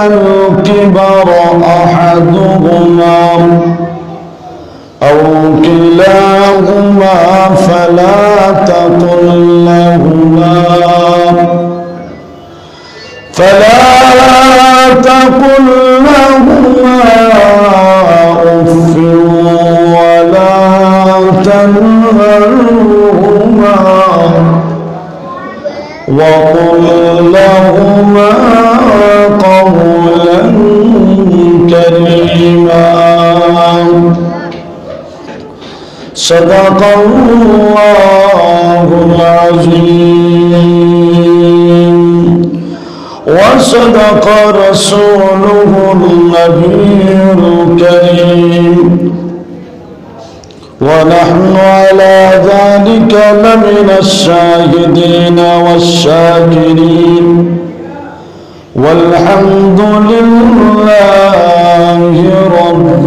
الكبر أحدهما أو كلاهما فلا تقل لهما أف ولا تنهرهما وقل لهما قولا كريما صدق الله العظيم وصدق رسوله النبي الكريم ونحن على ذلك لمن الشاهدين والشاكرين والحمد لله رب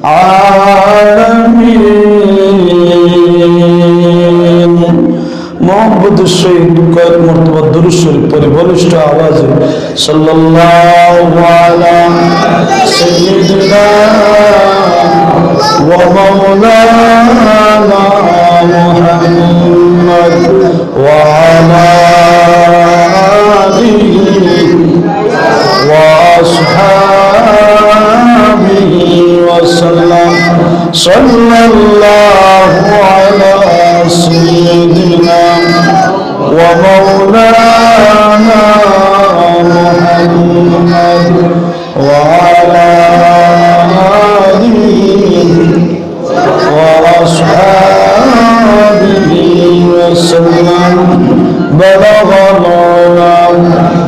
العالمين मोहब्बत शहीद कई मर्तबा दुरूद शरीफ पढ़े बलिष्ठ आवाज़ सल्लल्लाहु अलैहि सय्यिदिना व मौलाना मुहम्मद व अला आलिहि व अस्हाबिहि व सल्लम सल्लल्लाहु अलैहि سيدنا ومولانا محمد وعلى آله وأصحابه وسلم بلغ العلا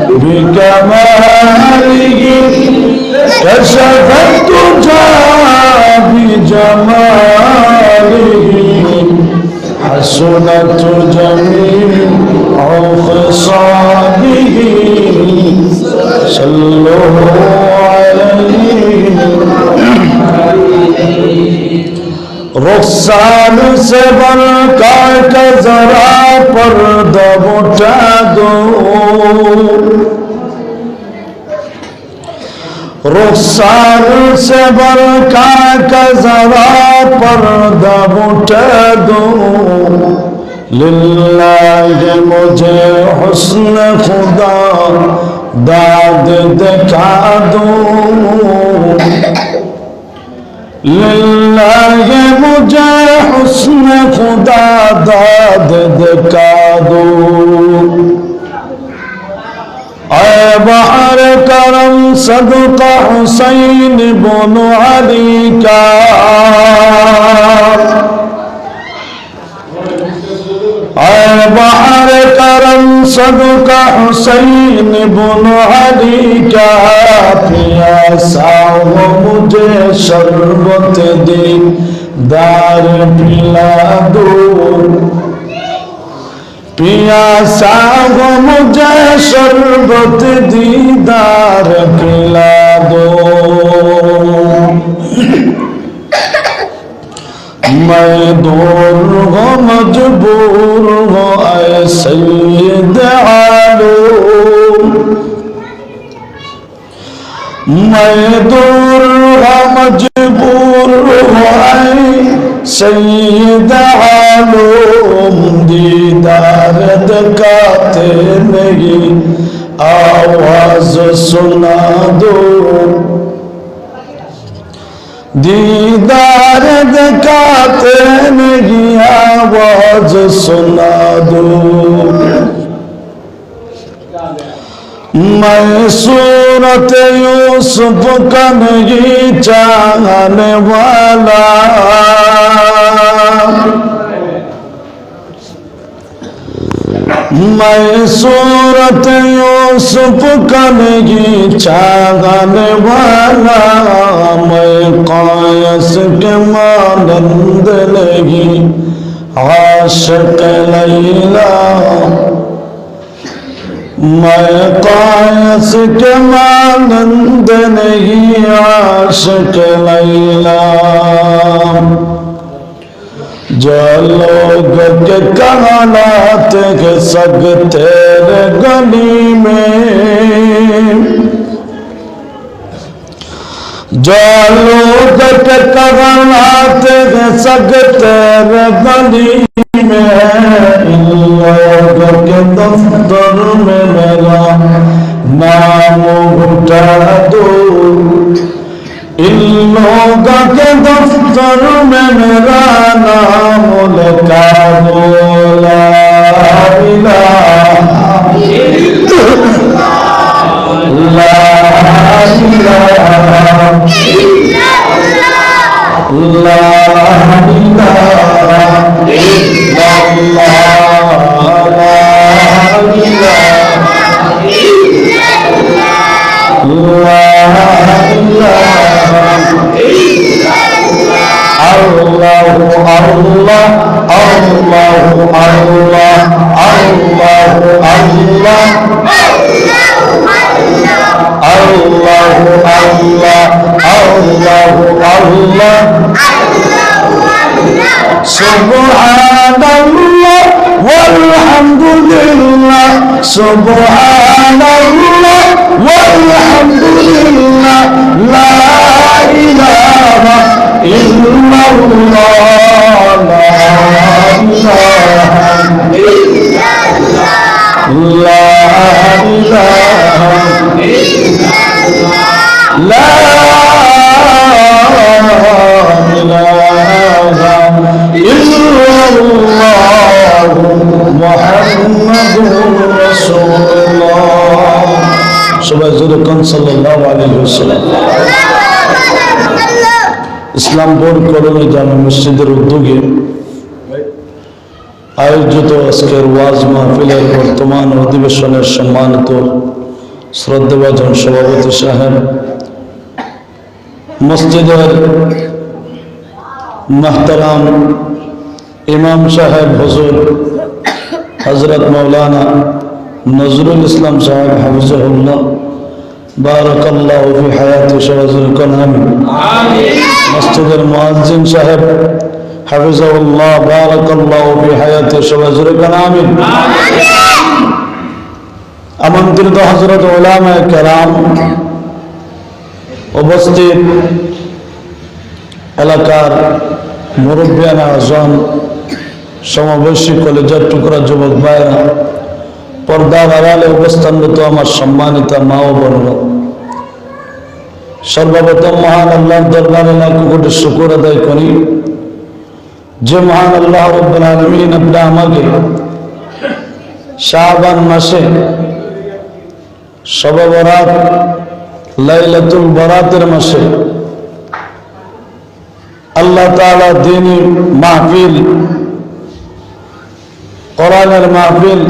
بكماله كشف الدجى بجماله حسنت جميع خصاله صلوا عليه رخسار سے برقع کا ذرا پردہ اٹھا دو رخسار سے برقع کا ذرا پردہ اٹھا دو للہ مجھے حسن خدا داد دکھا دو للہ مجھے حسن خدا داد دکھا دو اے بحر کرم صدقہ حسین بن علی کا اے بحر کرم صدقہ حسین بن علی کا پیاسا ہو مجھے شربت دیدار پلا دو پیاسا ہو مجھے شربت دیدار پلا دو میں دور ہوں مجبور ہوں اے سید عالم میں دور ہوں مجبور ہوں اے سید عالم دیدار دکھاتے نہیں آواز سنا دو دیدار دکھاتے نہیں آواز سنا دو میں صورت یوسف کا نہیں چاہنے والا میں صورت یوسف کا نہیں چاہنے والا میں قیس کے مانند نہیں عاشق لیلا میں قیس کے مانند نہیں عاشق لیلا جو لوگ کے کہلاتے کے سگ تیرے گلی میں जो लोग कराते सकते गली में, इन लोगों के दफ्तर में मेरा नाम उठा दो, इन लोगों के दफ्तर में मेरा नाम लिखा दो। ला इलाहा ला इलाहा ला Subhanallah walhamdulillah, subhanallah walhamdulillah, la ilaha illallah, la ilaha illallah, la ilaha illallah, la Islampur colony জামে মসজিদের উদ্যোগে আয়োজিত আজকের ওয়াজ মাহফিলের বর্তমান অধিবেশনের সম্মানিত শ্রদ্ধাভাজন সভাপতি সাহেব, মসজিদের মুহতারাম ইমাম সাহেব হুজুর হযরত মাওলানা নজরুল ইসলাম সাহেব হাফিজাহুল্লাহ, বারাকাল্লাহু ফি হায়াতি শাহজুল কালাম, মসজিদের মুয়াজ্জিন সাহেব হাফিজাহুল্লাহ, বারাকাল্লাহু ফি হায়াতি শাহজুল কালাম, আমন্ত্রিত হযরত উলামায়ে কেরাম, উপস্থিত এলাকার মুরব্বিয়ানা আজম, সমবয়সী কলেজের টুকরা যুবক ভাইরা, পর্দার আড়ালে অবস্থানরত আমার সম্মানিত মা ও বোনেরা, সর্বপ্রথম মহান আল্লাহর দরবারে লাখো কোটি শুকর আদায় করি যে মহান আল্লাহ রাব্বুল আলামিন আপনি আমাকে শাবান মাসে শবে বরাত লাইলাতুল বরাতের মাসে আল্লাহ তাআলা দ্বীনি মাহফিল, কোরআনের মাহফিল,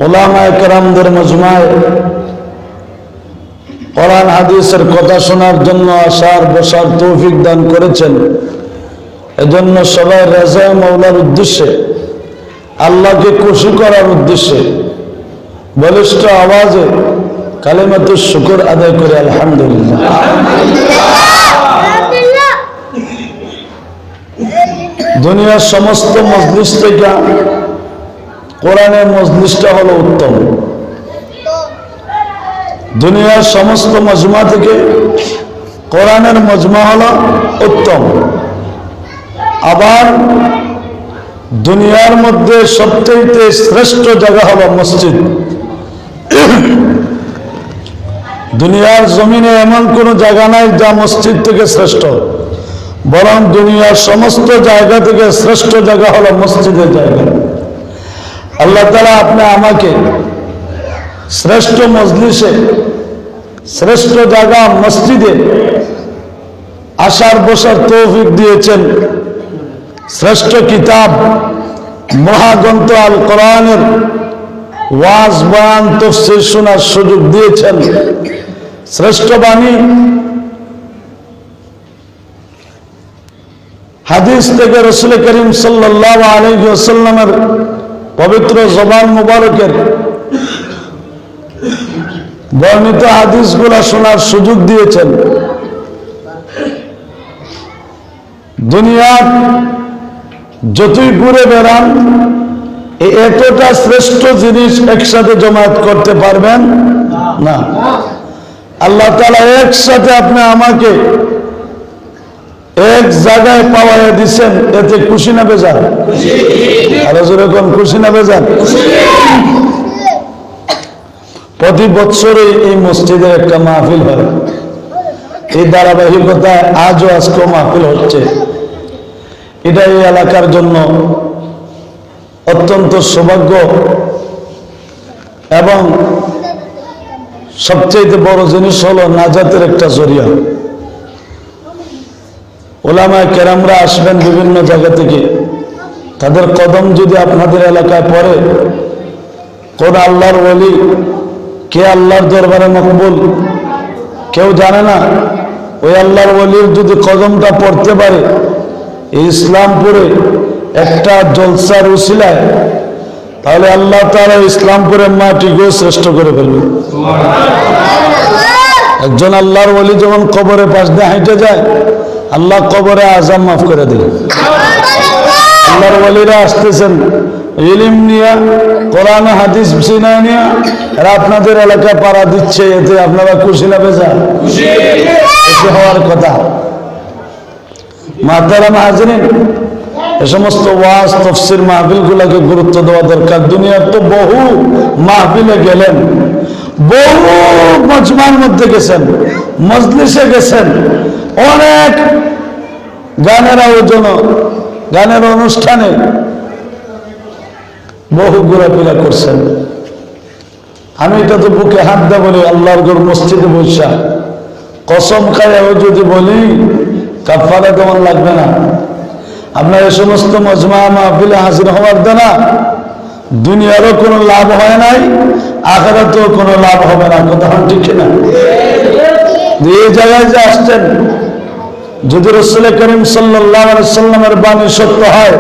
উলামায়ে কেরামদের মজমায় কোরআন হাদিসের কথা শোনার জন্য আসার বসার তৌফিক দান করেছেন। এজন্য সবাই রাজা মাওলার উদ্দেশ্যে, আল্লাহকে খুশি করার উদ্দেশ্যে বলিষ্ঠ আওয়াজে কালিমাতুশ শুকর আদায় করে আলহামদুলিল্লাহ। দুনিয়ার সমস্ত মজলিস থেকে কোরআনের মজলিসটা হলো উত্তম। দুনিয়ার সমস্ত মজমা থেকে কোরআনের মজমা হলো উত্তম। আবার দুনিয়ার মধ্যে সবচেয়ে শ্রেষ্ঠ জায়গা হলো মসজিদ। দুনিয়ার জমিনে এমন কোন জায়গা নাই যা মসজিদ থেকে শ্রেষ্ঠ, বরং দুনিয়ার সমস্ত জায়গা থেকে শ্রেষ্ঠ জায়গা হলো মসজিদের জায়গা। আল্লাহ তাআলা আপনি আমাকে শ্রেষ্ঠ মজলিসে, শ্রেষ্ঠ জায়গা মসজিদে আসার বসার তৌফিক দিয়েছেন। শ্রেষ্ঠ কিতাব মহাগ্রন্থ আল কোরআনের ওয়াজ বয়ান তাফসীর শোনার সুযোগ দিয়েছেন। শ্রেষ্ঠ বাণী হাদিস থেকে রাসূল করিম সাল্লাল্লাহু আলাইহি ওয়াসাল্লামের পবিত্র জবান মুবারকের বর্ণিত হাদিসগুলো শোনার সুযোগ দিয়েছেন। দুনিয়ার যতই ঘুরে বেড়ান এতটা শ্রেষ্ঠ জিনিস একসাথে জমায়েত করতে পারবেন না। আল্লাহ তাআলা একসাথে আপনি আমাকে এক জায়গায় পাওয়াইয়া দিচ্ছেন, এতে খুশি না বেজার? আরো জোরে কোন খুশি না বেজার? প্রতি বছরে এই মসজিদে একটা মাহফিল হয়, এই ধারাবাহিকতায় আজও আজকেও মাহফিল হচ্ছে। এটা এই এলাকার জন্য অত্যন্ত সৌভাগ্য এবং সবচেয়ে বড় জিনিস হলো নাজাতের একটা জরিয়া। ওলামায়ে কেরামরা আসবেন বিভিন্ন জায়গা থেকে, তাদের কদম যদি আপনাদের এলাকায় পড়ে, কোন আল্লাহর ওলি, কে আল্লাহর দরবারে মকবুল কেউ জানে না, ওই আল্লাহর ওলির যদি কদমটা পড়তে পারে এই ইসলামপুরে একটা জলসার উসিলায়, তাহলে আল্লাহ তাআলা ইসলামপুরের মাটিকেও শ্রেষ্ঠ করে ফেলবে। একজন আল্লাহর ওলি যখন কবরের পাশ দিয়ে হাঁটে যায়, আল্লাহ কবরে আযাব মাফ করে দেয়। আল্লাহর ওলিরা আসতেছেন ইলম নিয়া, কোরআন হাদিস সিনা নিয়া, এরা আপনাদের এলাকায় পাড়া দিচ্ছে, এতে আপনারা খুশি না বেজার? খুশি হওয়ার কথা। মুহতারাম হাজিরিন, এ সমস্ত ওয়াজ তাফসীর মাহফিলগুলোকে গুরুত্ব দেওয়া দরকার। দুনিয়ার তো বহু মাহফিলে গেলেন, বহু মজমার মধ্যে গেছেন, মজলিসে গেছেন, অনেক গানের আয়োজন, গানের অনুষ্ঠানে বহু ঘোরাফেরা করছেন। আমি এটা তো বুকে হাত দেব বলি, আল্লাহর ঘর মসজিদে বৈশা কসম খায় যদি বলি কাফারা কেমন লাগবে না? আপনার এই সমস্ত মজমা মাহফিলে হাজির হওয়ার দ্বারা দুনিয়ারও কোনো লাভ হয় নাই, আখিরাতেও কোনো লাভ হবে না। কথা ঠিক না? এই জায়গায় যে আসছেন, যদি রাসূল করিম সাল্লাল্লাহু আলাইহি ওয়াসাল্লামের বাণী সত্য হয়,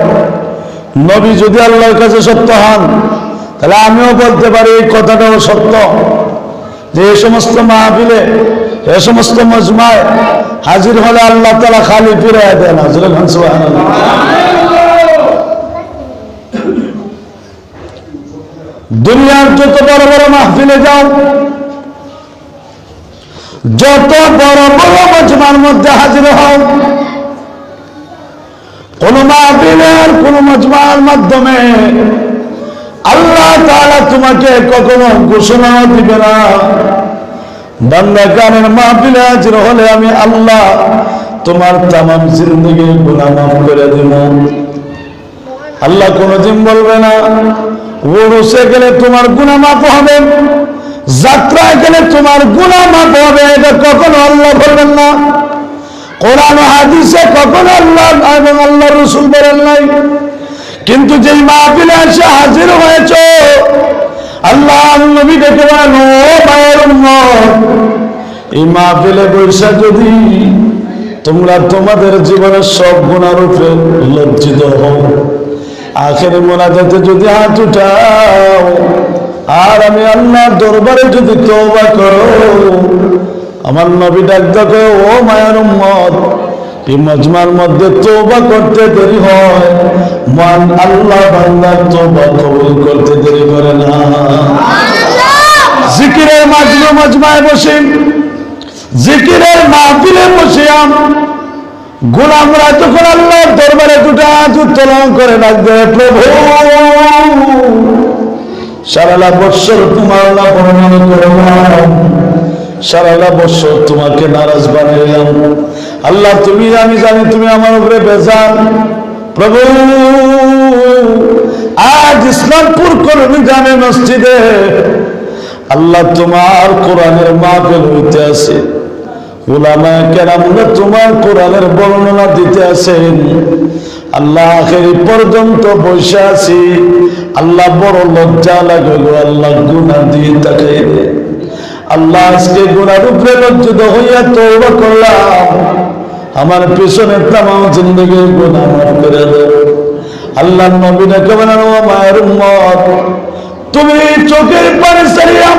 নবী যদি আল্লাহর কাছে সত্য হন, তাহলে আমিও বলতে পারি এই কথাটাও সত্য, যে এই সমস্ত মাহফিলে, এ সমস্ত মজমায় হাজির হলে আল্লাহ তাআলা খালি ফিরাইয়া দেয় না। সুবহানাল্লাহ। দুনিয়ার যত বড় বড় মাহফিলে যাও, যত বড় বড় মজমার মধ্যে হাজির হও, কোন মাহফিলের কোন মজমার মাধ্যমে আল্লাহ তাআলা তোমাকে কখনো ঘোষণা দিবে না, বান্দা গানের মাহফিলে হাজির হলে আমি আল্লাহ তোমার তামাম জিন্দেগির গুনাহ মাফ করে দেব। আল্লাহ কোনদিন বলবে না ওরসে গেলে তোমার গুনাহ মাফ হবে, যাত্রায় গেলে তোমার গুনাহ মাফ হবে, এটা কখনো আল্লাহ বলবেন না। কোরআন ও হাদিসে কখনো আল্লাহ এবং আল্লাহর রাসূল বলেন নাই। কিন্তু যেই মাহফিলে এসে হাজির হয়েছে, আল্লাহ নবী ডেকে বলেন, ও মায়ের উম্মত, এই মাহফিলে বৈশা যদি তোমরা তোমাদের জীবনের সব গুনার উপরে লজ্জিত হও, আখেরে মোনাজাতে যদি হাত উঠাও, আর আমি আল্লাহর দরবারে যদি তওবা করো, আমার নবী ডাক দেখো, ও মায়ের উম্মত, এই মজমার মধ্যে তওবা করতে দেরি হয়, মান আল্লাহ বান্দার তওবা কবুল করতে দেরি করে না। জিকিরের মাহফিলে মজমায় বসে, জিকিরের মাহফিলে বসিয়াম গোলামরা যখন আল্লাহর দরবারে দুটা হাত উত্তোলন করে ডাকবে, প্রভু সারা বৎসর তোমার নাফরমানি করলাম, সারা বৎসর তোমাকে নারাজ বানাইলাম, আল্লাহ তুমি, আমি জানি তুমি আমার উপরে বেজার, প্রভু আজ ইসলামপুর কর্মী জামে মসজিদে আল্লাহ তোমার কোরআনের মাহফিল হইতে আছে, উলামায়ে কেরামরা তোমার কোরআনের বর্ণনা দিতে আছেন, আল্লাহ আখেরি পর্যন্ত বসে আছি, আল্লাহ বড় লজ্জা লাগে গো, আল্লাহ গুনাহ দিয়ে তাকাই, আল্লাহ আজকে গুনার উপরে লজ্জিত হইয়া তওবা করলাম, আমার পিছনে তামাম জিন্দেগির গুনাহ মাফ করে দাও। আল্লাহ নবী ডেকে বলেন, ও মায়ের উম্মত, তুমি চোখের পানি ছাড়িয়া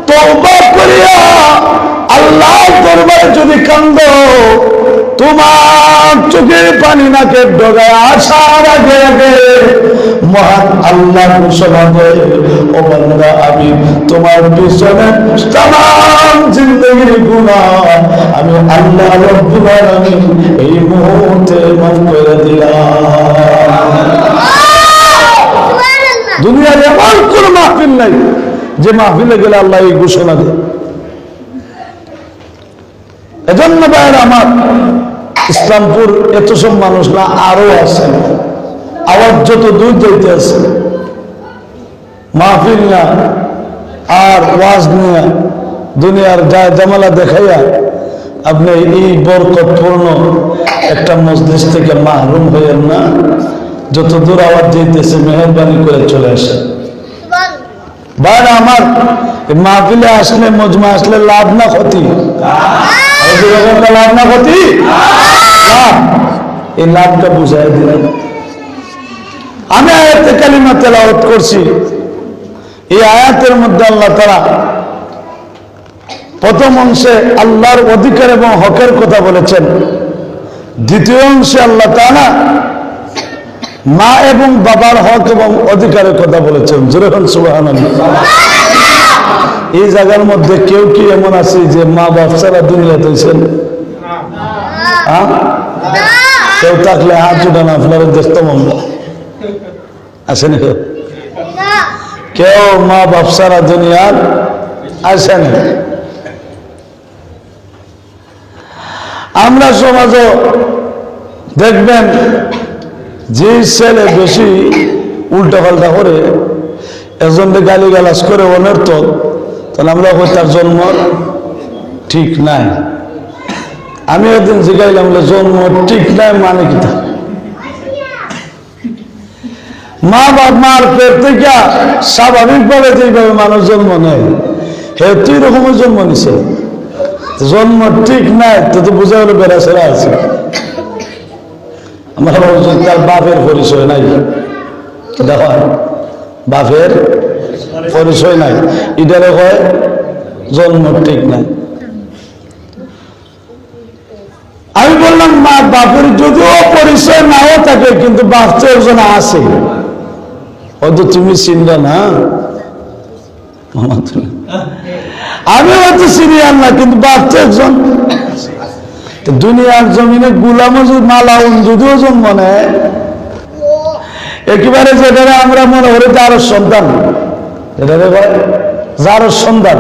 তওবা করিয়া আল্লাহর দরবারে যদি কান্দো, তোমার চোখের পানি নাকে ডগায় আসার আগে আগে মহান আল্লাহ ঘোষণা দেয়, ও বান্দা আমি তোমার পিছনে তামাম জিন্দগির গুনাহ আমি আল্লাহ রব্বুল আলামিন এই মুহূর্তে মাফ করে দিলাম। দুনিয়ার এমন কোন মাহফিল নাই যে মাহফিলে গেলে আল্লাহ এই ঘোষণা দেয়। এজন্য ভাইয়ের আমার, ইসলামপুর এত সব মানুষ না, আরো আছে, আওয়াজ যত দূর যাইতে আছে, মাহফিল না আর ওয়াজ নিয়ে দুনিয়ার যায় জামালা দেখাইয়া আপনি এই বরকতপূর্ণ একটা মজলিস থেকে মাহরুম হইয়েন না। যত দূর আওয়াজ যাইতেছে মেহরবানি করে চলে আসে। ভাইরা আমার, মাহফিলে আসলে মজমা আসলে লাভ না ক্ষতি? লাভ না ক্ষতি? এই লাভটা বুঝাই দিলাম। আমি আয়াতে কালিমা তেলাওয়াত করছি। এই আয়াতের মধ্যে আল্লাহ তাআলা প্রথম অংশে আল্লাহর অধিকার এবং হকের কথা বলেছেন, দ্বিতীয় অংশে আল্লাহ তাআলা মা এবং বাবার হক এবং অধিকারের কথা বলেছেন। জোরে বলেন সুবহানাল্লাহ। এই জায়গার মধ্যে কেউ কি এমন আছে যে মা বাপ ছাড়া দুনিয়াতে আছেন? কেউ থাকলে হাত উঠান, আপনারা দেখতাম আমরা। আসেন কেউ মা বাপ ছাড়া দুনিয়ার আসেন? আমরা সমাজে দেখবেন যে ছেলে বেশি উল্টা পাল্টা করে, একজনকে গালি গালাজ করে অনর্থক, তাহলে আমরা তার জন্ম ঠিক নাই। আমি একদিন জিজ্ঞাইলাম জন্ম ঠিক নাই মানে কি? মা বাপ মার পেট থেকে স্বাভাবিকভাবে যেভাবে মানুষ জন্ম নেয়, হে তুই রকমের জন্ম নিছে, জন্ম ঠিক নাই তো বোঝা হলো বেড়াছেরা আছে। আমরা তার বাপের পরিচয় নাই, দেখো বাপের পরিচয় নাই, এটারে হয় জন্ম ঠিক নাই। আমি বললাম মা বাপের যদিও পরিচয় নাও থাকে, কিন্তু বাপ তো একজন আছে, হয়তো তুমি চিনবে না, আমি হয়তো চিনি না, কিন্তু বাপ তো একজন। দুনিয়ার জমিনে গুলাম মালাউন যদিও জন্ম নেয়, একেবারে যেটা আমরা মনে করি যারও সন্তান, যারও সন্তান,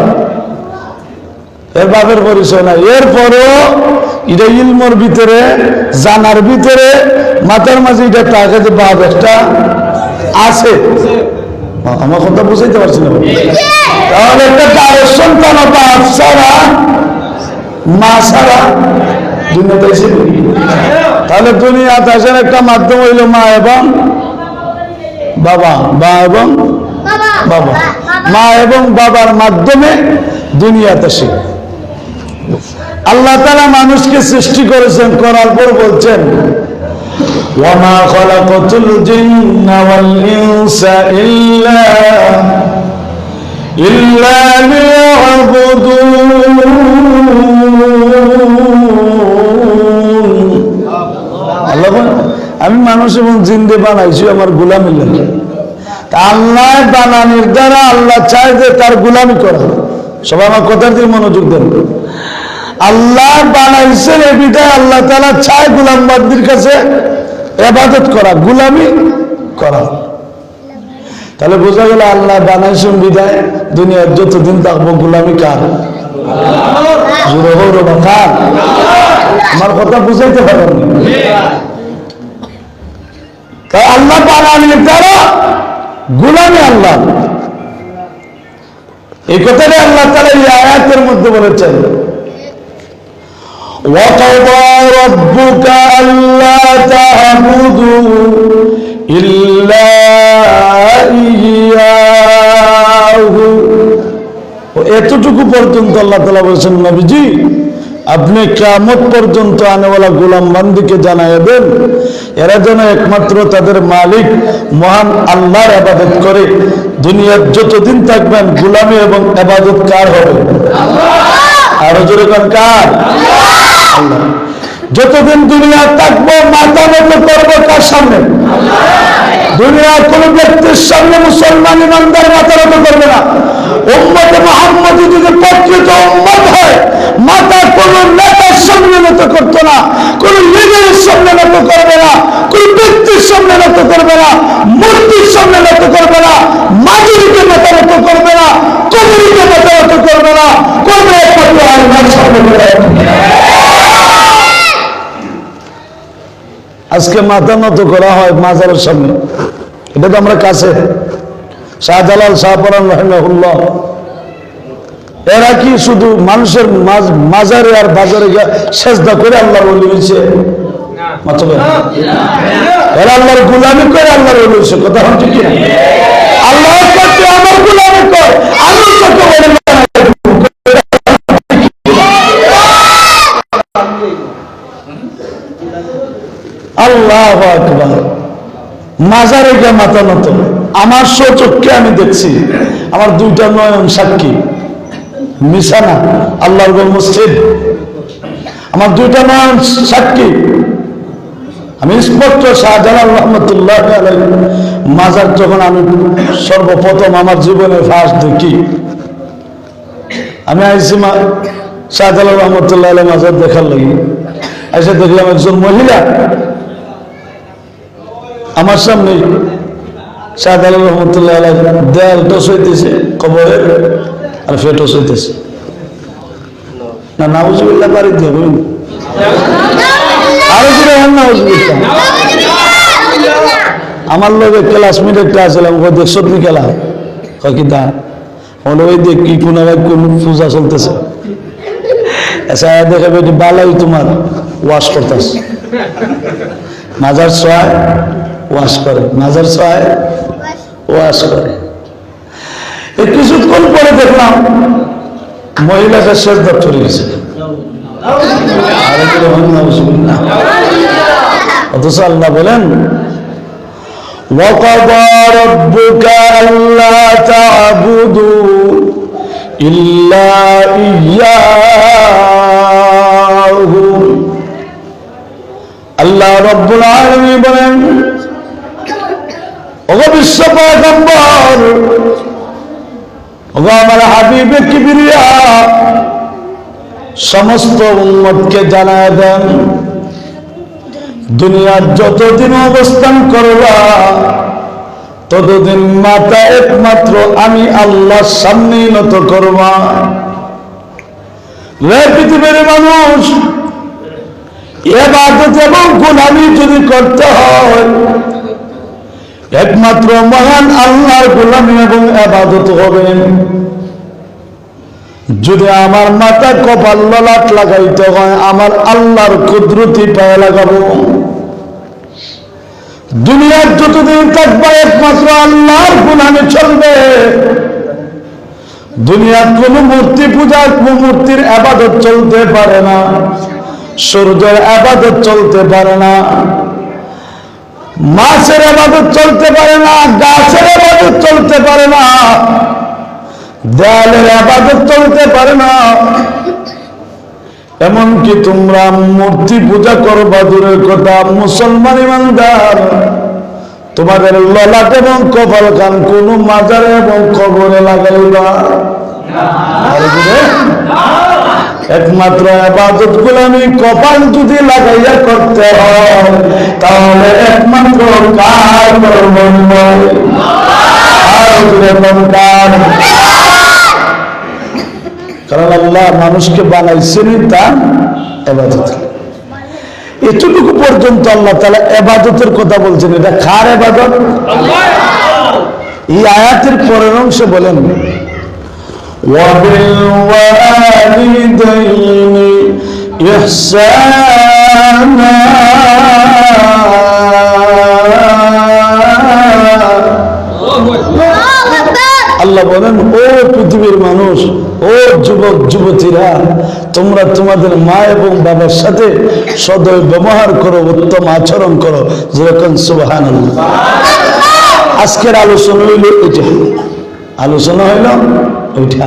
এর বাপের পরিচয় নাই। এরপরও এটা ইলমর ভিতরে জানার ভিতরে মাথার মাঝে এটা থাকে যে বাপ একটা আছে। আমার কথা বুঝাইতে পারছি না? তাহলে একটা যারও সন্তান বাপ ছাড়া মা ছাড়া দুনিয়াতে এসে, তাহলে দুনিয়াতে আসার একটা মাধ্যম হইল মা এবং বাবা, মা এবং বাবা, মা এবং বাবার মাধ্যমে দুনিয়াতে আসে। আল্লাহ তাআলা মানুষকে সৃষ্টি করেছেন, করার পর বলছেন ওয়ামা খালাকাতুল জিন্না ওয়াল ইনসা ইল্লা লিয়াবুদুন। আল্লাহ আমি মানুষ এবং জিন্দে বানাইছি আমার গোলামি লাগে। আল্লাহ বানানির দ্বারা আল্লাহ চায় যে তার গোলামি করা। সবাই আমার কথার দিকে মনোযোগ দেন। আল্লাহ বানাইছেন এই বিধায় আল্লাহ তাআলা চায় গোলামবান্দির কাছে ইবাদত করা, গোলামি করা। তাহলে বোঝা গেল আল্লাহ বানাইছেন বিধায় দুনিয়ার যতদিন থাকবো গোলামি কার? কার? আমার কথা বুঝাইতে পারেন? আল্লাহ বানানির দ্বারা গোলামি আল্লাহ, এই কথাটা আল্লাহ তাআলা এই আয়াতের মধ্যে বলেছেন وَقَضَى رَبُّكَ أَلَّا تَعْبُدُوا إِلَّا إِيَّاهُ। এতটুকু পর্যন্ত আল্লাহ তাআলা বলেছেন নবীজি আপনি কিয়ামত পর্যন্ত আনেওয়ালা গোলাম বান্দিকে জানাইয়া দেন এরা যেন একমাত্র তাদের মালিক মহান আল্লাহর ইবাদত করে। দুনিয়ার যতদিন থাকবেন গোলামি এবং ইবাদত কার হবে? আল্লাহ। আরো জোরে কোন কার? আল্লাহ। যতদিন দুনিয়া থাকবো মাথা নত করবো কার সামনে? দুনিয়ার কোন ব্যক্তির সামনে মুসলমান ইমানদার মাথা নত করবে না। উম্মতে মুহাম্মদী যদি প্রকৃত উম্মত হয়, মাথা কোন নেতার সামনে নত করতো না, কোন লিডারের সামনে নত করবে না, কোন ব্যক্তির সামনে নত করবে না, মূর্তির সামনে নত করবে না, মাঝুরিকে মাথা নত করবে না, কবরীকে মাথা নত করবে না, করবে একমাত্র আল্লাহর সামনে। আজকে মাথা নত করা হয় মাজারের সামনে, এটা তো আমরা কাছে। শাহজালাল শাহপরান রাহিমাহুল্লাহ এরা কি শুধু মানুষের মাজারে আর বাজারে সেজদা করে আল্লাহর ওলি হয়েছে? এরা আল্লাহর গোলামি করে আল্লাহর ওলি হয়েছে। কথা হচ্ছে কি? আল্লাহ আমার গোলামি কর, আমি তোকে বলে আল্লাহু আকবার। মাজারে গিয়ে মাথা নত, আমার স্বচক্ষে আমি দেখছি, আমার দুইটা নয়ন সাক্ষী, মিশা না, আল্লাহর ঘর মসজিদ, আমার দুইটা নয়ন সাক্ষী। আমি স্পষ্ট শাহজালাল রহমতুল্লাহ আলাইহি মাজার যখন আমি সর্বপ্রথম আমার জীবনে ফার্স্ট দেখি, আমি আইসি শাহজালাল রহমতুল্লাহ আলাইহি মাজার দেখার লাগি। এসে দেখলাম একজন মহিলা আমার সামনে, শাহজালাল রহমতুল্লাহ আলাইহি দেয়াল টস হইতেছে কবরের, আর ফের টস হইতেছে না। নাউজুবিল্লাহ পারি দিয়ে বলুন, আরো কি রেহান নাউজুবিল্লাহ। আমার লোকের ক্লাসমেট একটা আসলাম, ও দেখছো তুমি খেলা কি দা হলো, ওই দেখ কি কোন পূজা চলতেছে, এসা দেখে বেটি বালাই তোমার ওয়াশ করতেছে, মাজার ছয় ওয়াশ করে, মাজার ছয় ওয়াশ করে। কিছুক্ষণ পরে দেখলাম মহিলাটা সেজদা চলে গেছে। অথচ আল্লাহ বলেন وَقَضَى رَبُّكَ أَلَّا تَعْبُدُوا إِلَّا إِيَّاهُ। আল্লাহ রাব্বুল আলামিন বলেন, ওগো বিশ্ব পয়গম্বর, ওগো আমার হাবিবে কিবরিয়া, সমস্ত উম্মতকে জানায় দেন, দুনিয়ার যতদিন অবস্থান করবা ততদিন মাথা একমাত্র আমি আল্লাহর সামনে নত করবা। রে পৃথিবীর মানুষ, ইবাদত এবং গোলামি যদি করতে হয়, একমাত্র মহান আল্লাহর গোলামি এবং ইবাদত হবে। যদি আমার মাথা কপাল ললাট লাগাইতে হয়, আমার আল্লাহর কুদরতি পায়ে লাগাবো। দুনিয়ার যতদিন থাকবে একমাত্র আল্লাহর গোলামি চলবে। দুনিয়ার কোন মূর্তি পূজা, কোন মূর্তির ইবাদত চলতে পারে না, সূর্যের ইবাদত চলতে পারে না, মাছের ইবাদত চলতে পারে না, গাছের ইবাদত চলতে পারে না, দেয়ালের ইবাদত চলতে পারে না। এমনকি তোমরা মূর্তি পূজা করবা দূরের কথা, মুসলমান ইমানদার তোমাদের ললাট এবং কপাল খান কোন মাজারে এবং কবরে লাগাইবা। একমাত্র ইবাদত গোলামি কপাল যদি লাগাইয়া করতে হয়, তাহলে একমাত্র কার করব, কারণ আল্লাহ মানুষকে বানাইছেন তার ইবাদত। এতটুকু পর্যন্ত আল্লাহ তাআলা ইবাদতের কথা বলছেন। এটা কার ইবাদত? এই আয়াতের পরের অংশে বলেন ওয়াবিল ওয়ালিদাইনি ইহসানা, আল্লাহ বলেন ও পৃথিবীর মানুষ, ও যুবক যুবতীরা, তোমরা তোমাদের মা এবং বাবার সাথে সদয় ব্যবহার করো, উত্তম আচরণ করো। যেরকম সুবহানাল্লাহ। আজকের আলোচনা হইল এটা, আলোচনা হইল ওইটা।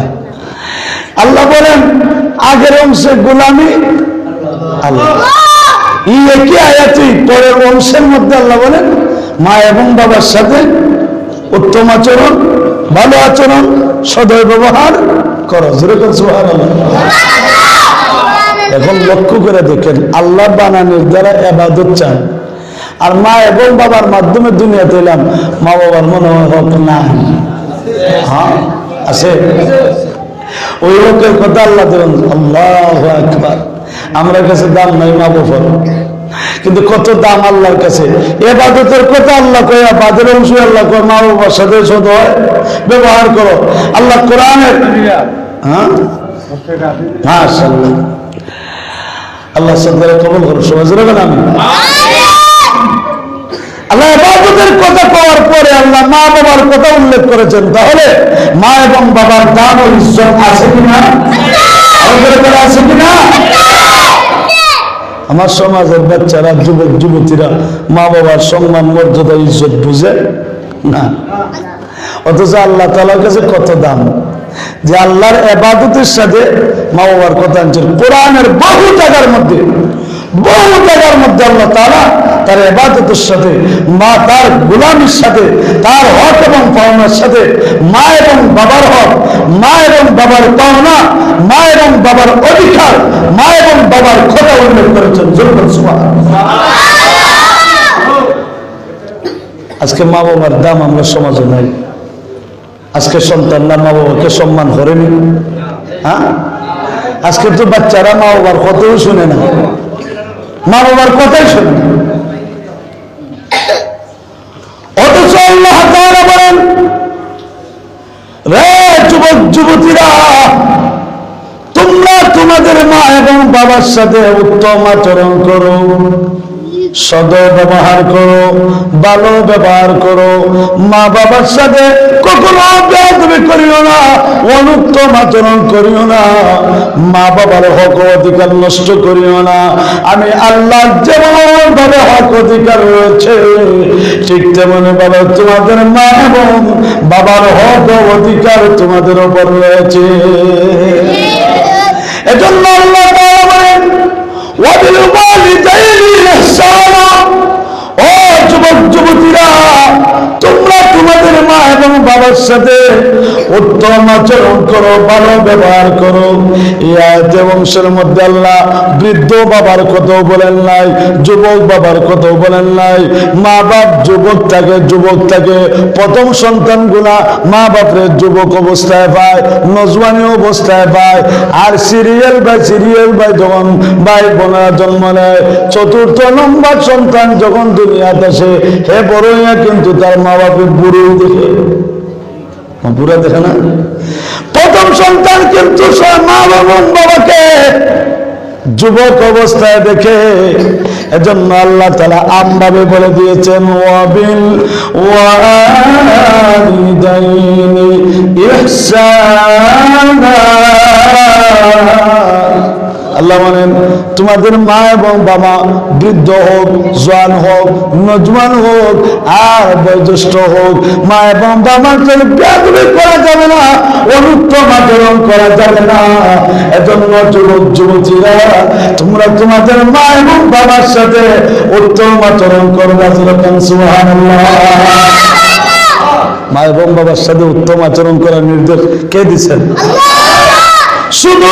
আল্লাহ বলেন আগের অংশে গোলামি আল্লাহ, এই একই আয়াতই পরের অংশের মধ্যে আল্লাহ বলেন মা এবং বাবার সাথে উত্তম আচরণ, ভালো আচরণ, সদয় ব্যবহার করো। যেরকম সুবহানাল্লাহ। এখন লক্ষ্য করে দেখেন, আল্লাহ বানানোর দ্বারা ইবাদত চান, আর মা এবং বাবার মাধ্যমে দুনিয়াতে এলাম, মা বাবার মনে হক না? হ্যাঁ আছে। ওই হকের কথা আল্লাহ দেবেন। আল্লাহু আকবার। আমরা কাছে দাম নাই মা বাবার, কিন্তু কত দাম আল্লাহর কাছে। ইবাদতের কথা আল্লাহ কয়, বাদের অংশ আল্লাহ কয় মা বাবার সাথে সদয় ব্যবহার করো। আল্লাহ কোরআনের মাশাআল্লাহ, আল্লাহ সদরে কবুল করো। সবাই বলেন আমিন। আল্লাহ ইবাদতের কথা কওয়ার পরে আল্লাহ মা বাবার কথা উল্লেখ করেছেন। তাহলে মা এবং বাবার দাম ও ইজ্জত আছে কিনা? আছে কিনা? আমার সমাজের বাচ্চারা, যুবক যুবতীরা মা বাবার সম্মান, মর্যাদা, ইজ্জত বুঝে না। অথচ আল্লাহ তাআলার কাছে কত দাম, যে আল্লাহর ইবাদতের সাথে মা বাবার কথা আনছেন। কোরআনের বহু জায়গার মধ্যে আল্লাহ তাআলা তার ইবাদতের সাথে, মা তার গোলামির সাথে, তার হক এবং পাওনার সাথে মা এবং বাবার হক, মা এবং বাবার পাওনা, মা এবং বাবার অধিকার, মা এবং বাবার কথা উল্লেখ করেছেন। আজকে মা বাবার দাম আমরা সমাজে নাই। আজকে সন্তানরা মা বাবাকে সম্মান করেনি। হ্যাঁ, আজকে তো বাচ্চারা মা বাবার কথাও শুনে না, মা বাবার কথাই শুনে না। অথচ আল্লাহ তাআলা বলেন, রে যুবক যুবতীরা, তোমরা তোমাদের মা এবং বাবার সাথে উত্তম আচরণ করো, সদয় ব্যবহার করো, ভালো ব্যবহার করো। মা বাবার সাথে কখনো বেয়াদবি করিও না, অনুত্তম আচরণ করিও না, মা বাবার হক অধিকার নষ্ট করিও না। আমি আল্লাহ যেমন ভাবে হক অধিকার রয়েছে, ঠিক তেমনি ভাবে তোমাদের মা এবং বাবার হক অধিকার তোমাদের উপর রয়েছে। এজন্য আল্লাহ তাআলা বলেন, ও যুবক যুবতীরা, তোমরা তোমাদের মা এবং বাবার সাথে উত্তম আচরণ করো, ভালো ব্যবহার করো। এই আয়াতে বংশের মধ্যে আল্লাহ বৃদ্ধ বাবার কথাও বলেন নাই, যুবক বাবার কথাও বলেন নাই। মা বাপ যুবক থাকে, প্রথম সন্তান গুলা মা বাপের যুবক অবস্থায় পায়, নজওয়ানি অবস্থায় পায়। আর সিরিয়াল বাই যখন ভাই বোনেরা জন্ম নেয়, চতুর্থ নম্বর সন্তান যখন দুনিয়াতে আসে, হে বড় হইয়া কিন্তু তার মা বাপের বুড়ো দেখে, বুড়া দেখে না। প্রথম সন্তান কিন্তু মা এবং বাবাকে যুবক অবস্থায় দেখে। এজন্য আল্লাহ তাআলা আমভাবে বলে দিয়েছেন, ওয়াবিল ওয়ালিদাইনি ইহসানা। আল্লাহ বলেন, তোমাদের মা এবং বাবা বৃদ্ধ হোক, জওয়ান হোক, নজওয়ান হোক, আর বয়োজ্যেষ্ঠ হোক, মা এবং বাবার সাথে বেয়াদবি করা যাবে না, অনুত্তম আচরণ করা যাবে না। এজন্য যুবক যুবতীরা, তোমরা তোমাদের মা এবং বাবার সাথে উত্তম আচরণ করবে। সুবহানাল্লাহ। মা এবং বাবার সাথে উত্তম আচরণ করার নির্দেশ কে দিচ্ছেন? শুধু